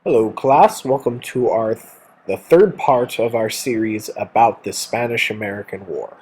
Hello class, welcome to the third part of our series about the Spanish-American War.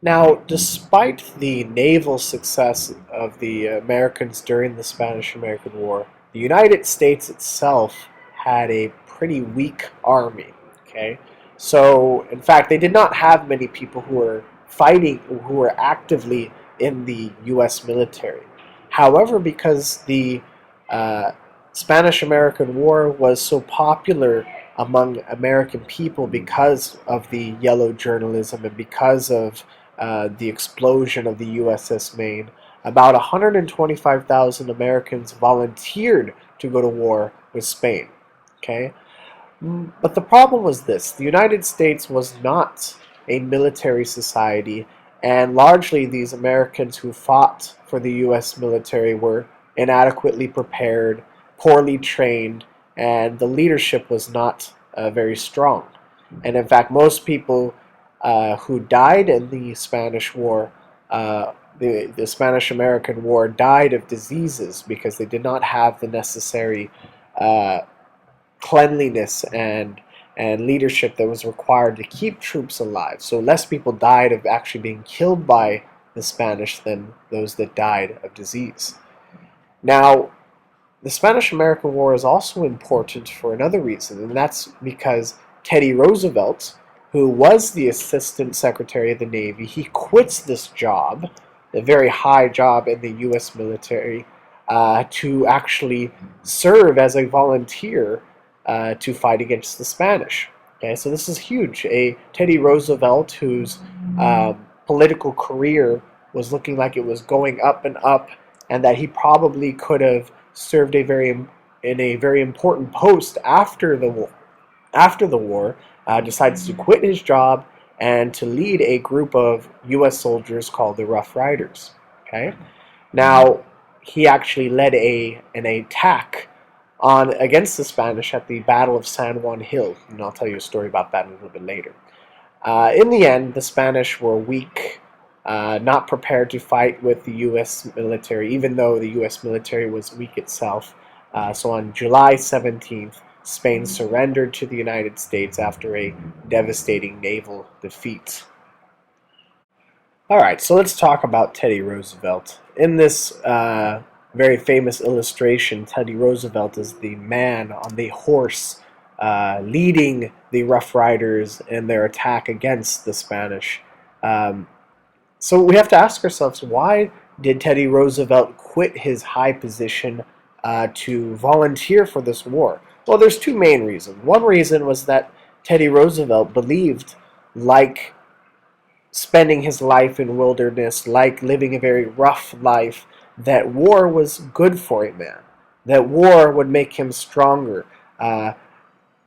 Now, despite the naval success of the Americans during the Spanish-American War, the United States itself had a pretty weak army, okay? So, in fact, they did not have many people who were fighting, who were actively in the U.S. military. However, because the uh, Spanish-American War was so popular among American people because of the yellow journalism and because of the explosion of the USS Maine, about 125,000 Americans volunteered to go to war with Spain. Okay, but the problem was this: the United States was not a military society, and largely these Americans who fought for the U.S. military were inadequately prepared, poorly trained, and the leadership was not very strong. And in fact, most people who died in the Spanish War, the Spanish-American War, died of diseases because they did not have the necessary uh, cleanliness and leadership that was required to keep troops alive. So less people died of actually being killed by the Spanish than those that died of disease. Now, the Spanish-American War is also important for another reason, and that's because Teddy Roosevelt, who was the Assistant Secretary of the Navy, he quits this job, a very high job in the U.S. military, to actually serve as a volunteer to fight against the Spanish. Okay, so this is huge. Teddy Roosevelt, whose political career was looking like it was going up and up, and that he probably could have served in a very important post after the war. Decides to quit his job and to lead a group of U.S. soldiers called the Rough Riders. Okay, now he actually led an attack on against the Spanish at the Battle of San Juan Hill, and I'll tell you a story about that a little bit later. In the end, the Spanish were weak, not prepared to fight with the U.S. military, even though the U.S. military was weak itself. So on July 17th, Spain surrendered to the United States after a devastating naval defeat. All right, so let's talk about Teddy Roosevelt. In this very famous illustration, Teddy Roosevelt is the man on the horse leading the Rough Riders in their attack against the Spanish. Um, so we have to ask ourselves, why did Teddy Roosevelt quit his high position to volunteer for this war? Well, there's two main reasons. One reason was that Teddy Roosevelt believed, like spending his life in wilderness, like living a very rough life, that war was good for a man, that war would make him stronger.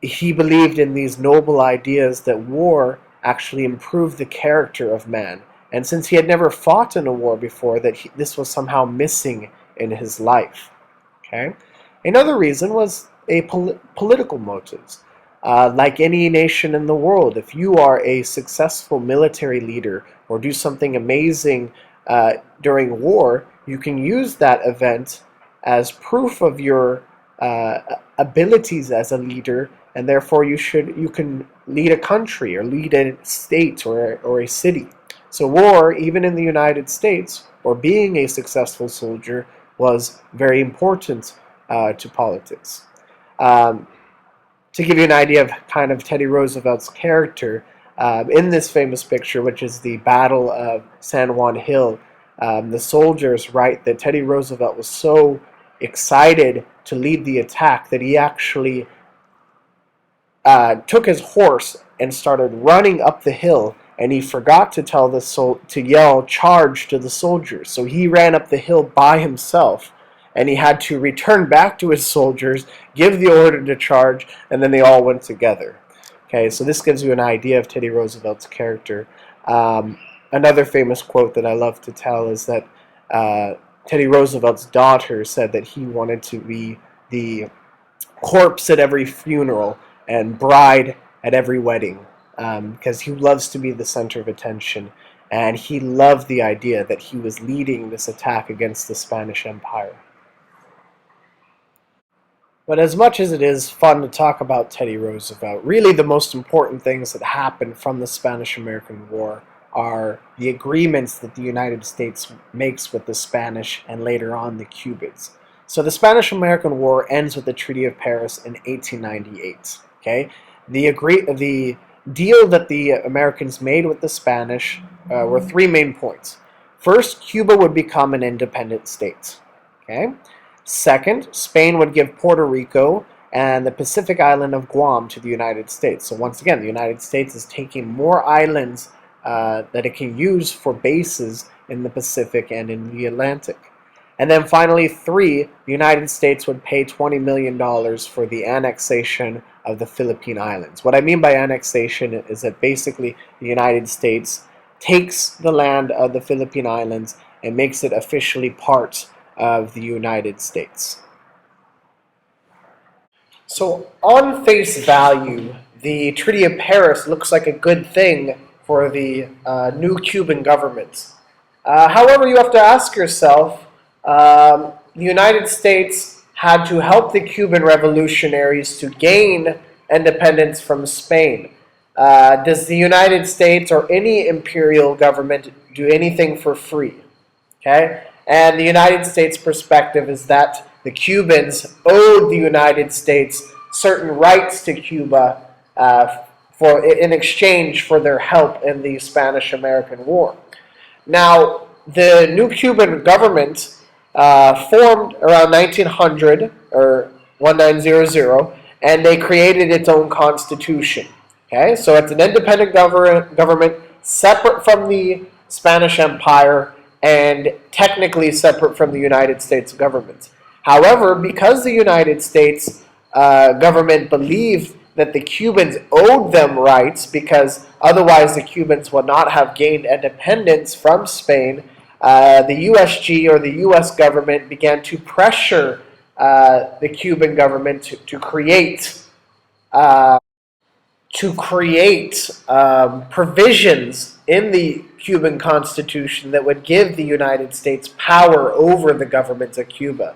He believed in these noble ideas that war actually improved the character of man. And since he had never fought in a war before, this was somehow missing in his life. Okay. Another reason was political motives. Like any nation in the world, if you are a successful military leader or do something amazing during war, you can use that event as proof of your abilities as a leader, and therefore you can lead a country or lead a state or a city. So war, even in the United States, or being a successful soldier, was very important to politics. Um, to give you an idea of kind of Teddy Roosevelt's character, in this famous picture, which is the Battle of San Juan Hill, the soldiers write that Teddy Roosevelt was so excited to lead the attack that he actually took his horse and started running up the hill, and he forgot to tell to yell "charge" to the soldiers. So he ran up the hill by himself, and he had to return back to his soldiers, give the order to charge, and then they all went together. Okay, so this gives you an idea of Teddy Roosevelt's character. Another famous quote that I love to tell is that Teddy Roosevelt's daughter said that he wanted to be the corpse at every funeral and bride at every wedding, because he loves to be the center of attention, and he loved the idea that he was leading this attack against the Spanish Empire. But as much as it is fun to talk about Teddy Roosevelt, really the most important things that happened from the Spanish-American War are the agreements that the United States makes with the Spanish and later on the Cubans. So the Spanish-American War ends with the Treaty of Paris in 1898. Okay, the deal that the Americans made with the Spanish were three main points. First, Cuba would become an independent state. Okay. Second, Spain would give Puerto Rico and the Pacific island of Guam to the United States. So once again, the United States is taking more islands that it can use for bases in the Pacific and in the Atlantic. And then finally, three, the United States would pay $20 million for the annexation of the Philippine Islands. What I mean by annexation is that basically the United States takes the land of the Philippine Islands and makes it officially part of the United States. So on face value, the Treaty of Paris looks like a good thing for the new Cuban government. However, you have to ask yourself, the United States had to help the Cuban revolutionaries to gain independence from Spain. Does the United States or any imperial government do anything for free? Okay? And the United States perspective is that the Cubans owed the United States certain rights to Cuba in exchange for their help in the Spanish-American War. Now, the new Cuban government formed around 1900 or 1900, and they created its own constitution. Okay, so it's an independent government separate from the Spanish Empire and technically separate from the United States government. However, because the United States government believed that the Cubans owed them rights because otherwise the Cubans would not have gained independence from Spain, the USG or the US government began to pressure the Cuban government to create provisions in the Cuban Constitution that would give the United States power over the government of Cuba.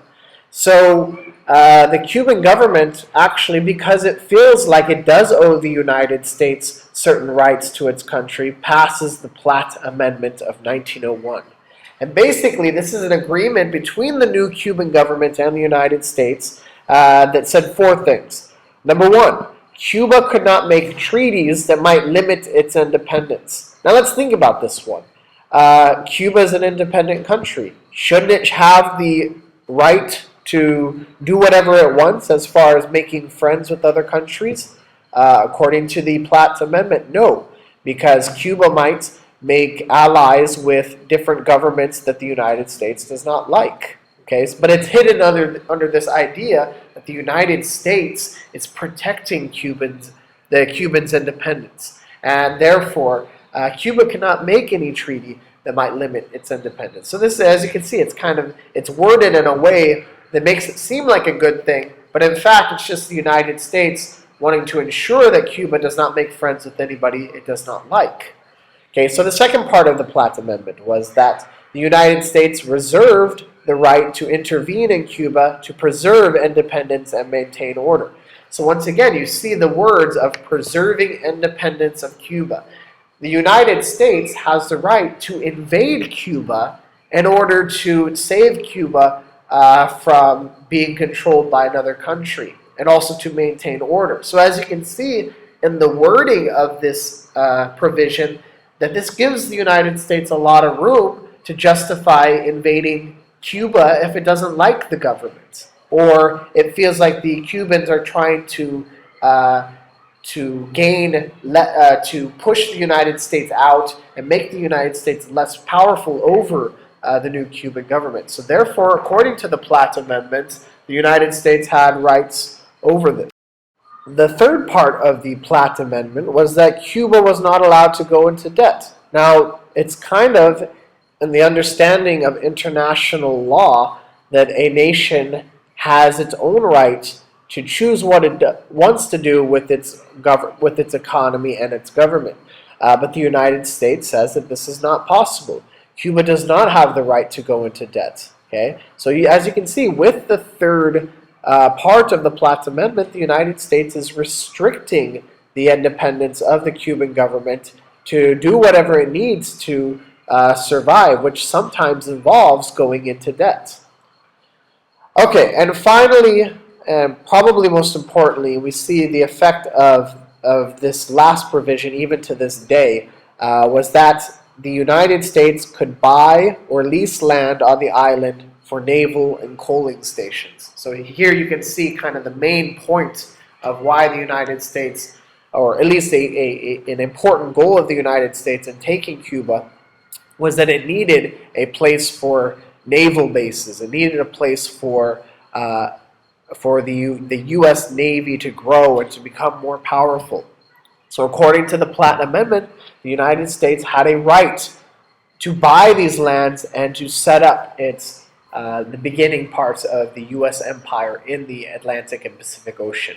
So the Cuban government actually, because it feels like it does owe the United States certain rights to its country, passes the Platt Amendment of 1901. And basically, this is an agreement between the new Cuban government and the United States that said four things. Number one, Cuba could not make treaties that might limit its independence. Now let's think about this one. Cuba is an independent country. Shouldn't it have the right to do whatever it wants as far as making friends with other countries? According to the Platt Amendment, no, because Cuba might make allies with different governments that the United States does not like. Okay, but it's hidden under this idea that the United States is protecting the Cubans' independence, and therefore Cuba cannot make any treaty that might limit its independence. So this, as you can see, it's worded in a way that makes it seem like a good thing, but in fact, it's just the United States wanting to ensure that Cuba does not make friends with anybody it does not like. Okay, so the second part of the Platt Amendment was that the United States reserved the right to intervene in Cuba to preserve independence and maintain order. So once again, you see the words of preserving independence of Cuba. The United States has the right to invade Cuba in order to save Cuba from being controlled by another country, and also to maintain order. So as you can see in the wording of this provision, that this gives the United States a lot of room to justify invading Cuba if it doesn't like the government, or it feels like the Cubans are trying to push the United States out and make the United States less powerful over the new Cuban government. So therefore, according to the Platt Amendment, the United States had rights over this. The third part of the Platt Amendment was that Cuba was not allowed to go into debt. Now, it's kind of in the understanding of international law that a nation has its own right to choose what it wants to do with its economy and its government. But the United States says that this is not possible. Cuba does not have the right to go into debt. Okay, so as you can see, with the third part of the Platt Amendment, the United States is restricting the independence of the Cuban government to do whatever it needs to survive, which sometimes involves going into debt. Okay, and finally, and probably most importantly, we see the effect of this last provision, even to this day, was that the United States could buy or lease land on the island for naval and coaling stations. So here you can see kind of the main point of why the United States, or at least an important goal of the United States in taking Cuba, was that it needed a place for naval bases. It needed a place for the U.S. Navy to grow and to become more powerful. So according to the Platt Amendment, the United States had a right to buy these lands and to set up the beginning parts of the U.S. empire in the Atlantic and Pacific Ocean.